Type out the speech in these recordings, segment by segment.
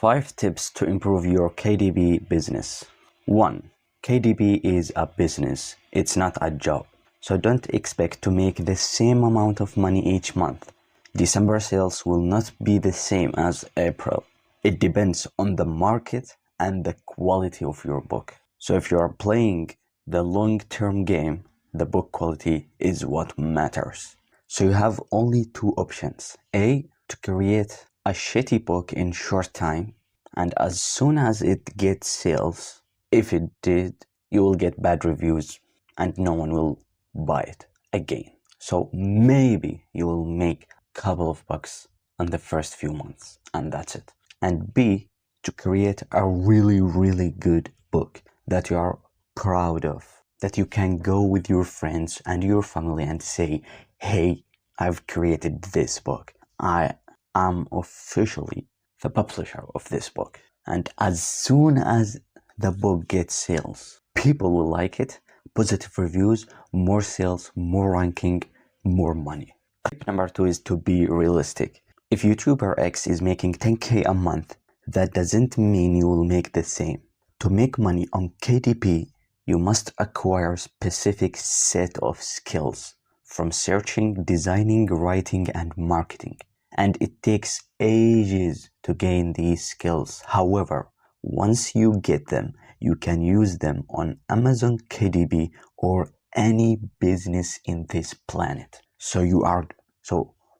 5 tips to improve your KDP business. 1. KDP is a business, it's not a job. So don't expect to make the same amount of money each month. December sales will not be the same as April. It depends on the market and the quality of your book. So if you are playing the long-term game, the book quality is what matters. So you have only 2 options. A, to create a shitty book in short time, and as soon as it gets sales, if it did, you will get bad reviews and no one will buy it again. So maybe you will make a couple of bucks on the first few months and that's it. And B, to create a really good book that you are proud of, that you can go with your friends and your family and say, hey, I've created this book. I am officially the publisher of this book. And as soon as the book gets sales, people will like it, positive reviews, more sales, more ranking, more money. Tip number 2 is to be realistic. If YouTuber X is making 10k a month, that doesn't mean you will make the same. To make money on KDP, you must acquire a specific set of skills from searching, designing, writing, and marketing. And it takes ages to gain these skills. However, once you get them, you can use them on Amazon KDP or any business in this planet. So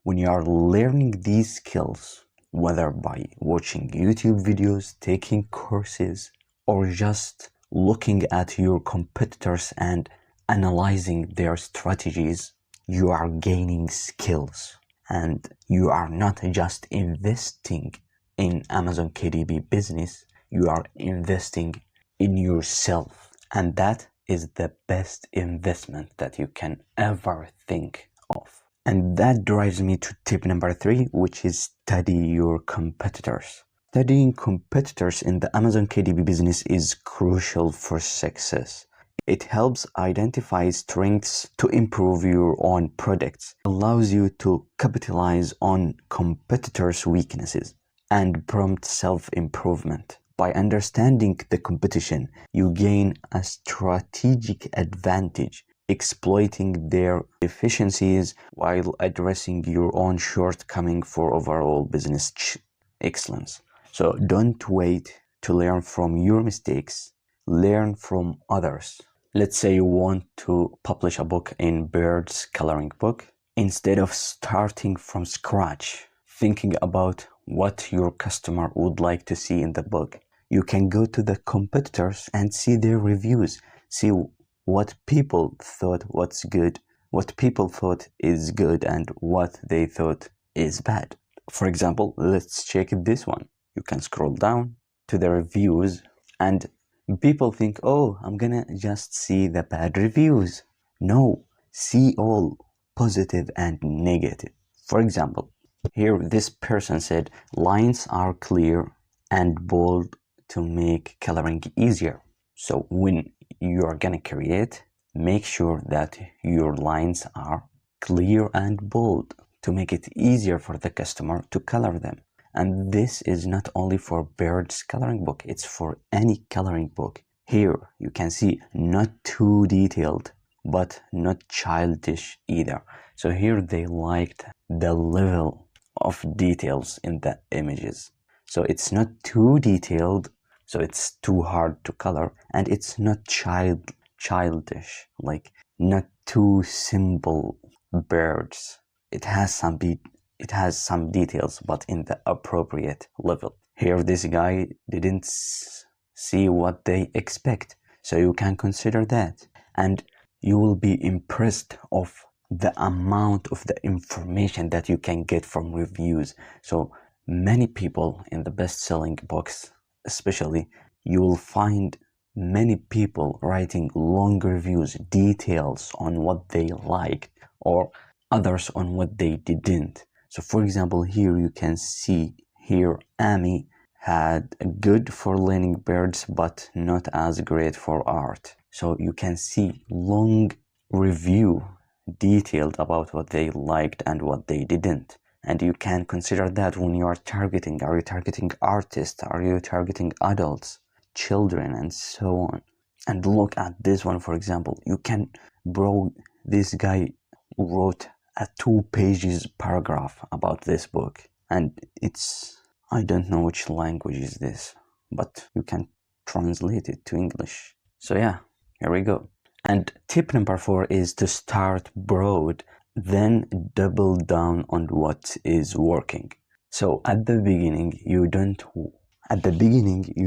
when you are learning these skills, whether by watching YouTube videos, taking courses, or just looking at your competitors and analyzing their strategies, you are gaining skills. And you are not just investing in Amazon KDP business, you are investing in yourself. And that is the best investment that you can ever think of. And that drives me to tip number 3, which is study your competitors. Studying competitors in the Amazon KDP business is crucial for success. It helps identify strengths to improve your own products, allows you to capitalize on competitors' weaknesses, and prompt self-improvement. By understanding the competition, you gain a strategic advantage, exploiting their deficiencies while addressing your own shortcomings for overall business excellence. So don't wait to learn from your mistakes, learn from others. Let's say you want to publish a book in Bird's coloring book. Instead of starting from scratch, thinking about what your customer would like to see in the book, you can go to the competitors and see their reviews, see what people thought is good and what they thought is bad. For example, let's check this one. You can scroll down to the reviews and people think, oh, I'm gonna just see the bad reviews. No, see all positive and negative. For example, here this person said, lines are clear and bold to make coloring easier. So when you are gonna create, make sure that your lines are clear and bold to make it easier for the customer to color them. And this is not only for Bird's coloring book, it's for any coloring book. Here you can see not too detailed, but not childish either. So here they liked the level of details in the images. So it's not too detailed, so it's too hard to color, and it's not childish, like not too simple birds. It has some details, but in the appropriate level. Here this guy didn't see what they expect, so you can consider that, and you will be impressed of the amount of the information that you can get from reviews. So many people in the best-selling books, especially, you will find many people writing long reviews, details on what they liked or others on what they didn't. So for example, here you can see here Amy had good for learning birds but not as great for art. So you can see long review detailed about what they liked and what they didn't. And you can consider that when you are targeting. Are you targeting artists? Are you targeting adults, children, and so on? And look at this one, for example. You can, bro, this guy wrote a 2 pages paragraph about this book. And it's, I don't know which language is this, but you can translate it to English. So yeah, here we go. And tip number 4 is to start broad, then double down on what is working. So at the beginning, you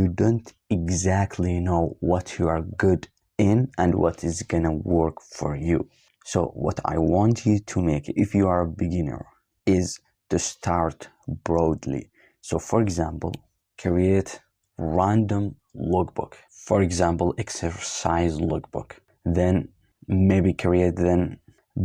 don't exactly know what you are good in and what is gonna work for you. So what I want you to make, if you are a beginner, is to start broadly. So for example, create random logbook. For example, exercise logbook. Then maybe create then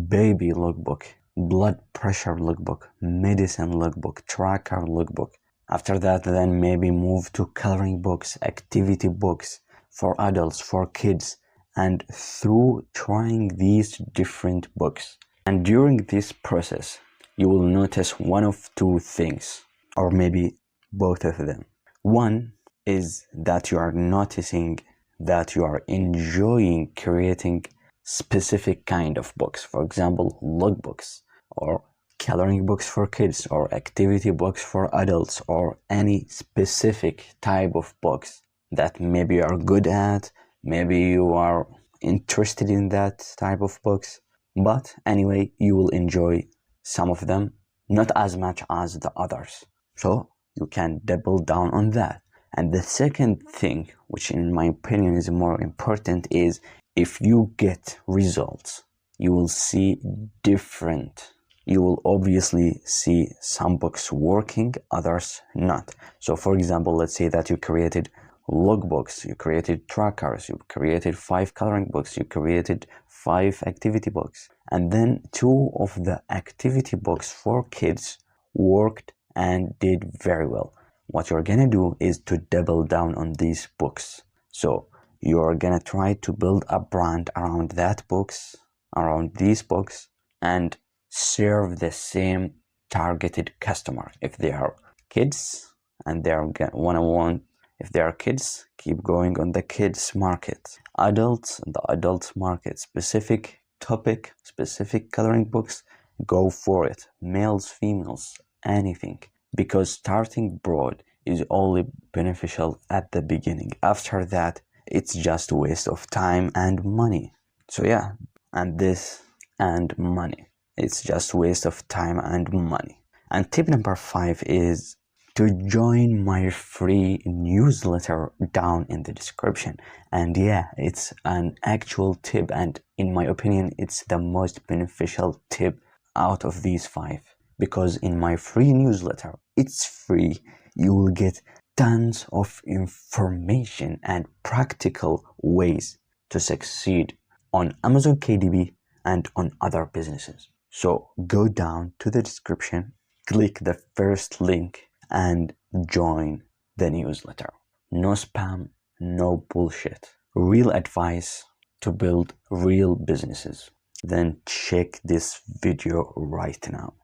baby logbook, blood pressure logbook, medicine logbook, tracker logbook. After that, then maybe move to coloring books, activity books for adults, for kids, and through trying these different books. And during this process, you will notice one of 2 things, or maybe both of them. One is that you are noticing that you are enjoying creating specific kind of books. For example, logbooks, or coloring books for kids, or activity books for adults, or any specific type of books that maybe you are good at, maybe you are interested in that type of books. But anyway, you will enjoy some of them, not as much as the others. So you can double down on that. And the second thing, which in my opinion is more important, is if you get results, you will see different. You will obviously see some books working, others not. So for example, let's say that you created logbooks, you created trackers, you created 5 coloring books, you created 5 activity books, and then 2 of the activity books for kids worked and did very well. What you're gonna do is to double down on these books. So you're gonna try to build a brand around that books, around these books, and serve the same targeted customer. If they are kids and they are one-on-one, if they are kids, keep going on the kids market. Adults, the adult market, specific topic, specific coloring books, go for it. Males, females, anything. Because starting broad is only beneficial at the beginning. After that, it's just a waste of time and money. So yeah, and this and money. It's just waste of time and money. And tip number 5 is to join my free newsletter down in the description. And yeah, it's an actual tip, and in my opinion, it's the most beneficial tip out of these 5. Because in my free newsletter, it's free, you will get tons of information and practical ways to succeed on Amazon KDP and on other businesses. So go down to the description, click the first link, and join the newsletter. No spam, no bullshit. Real advice to build real businesses. Then check this video right now.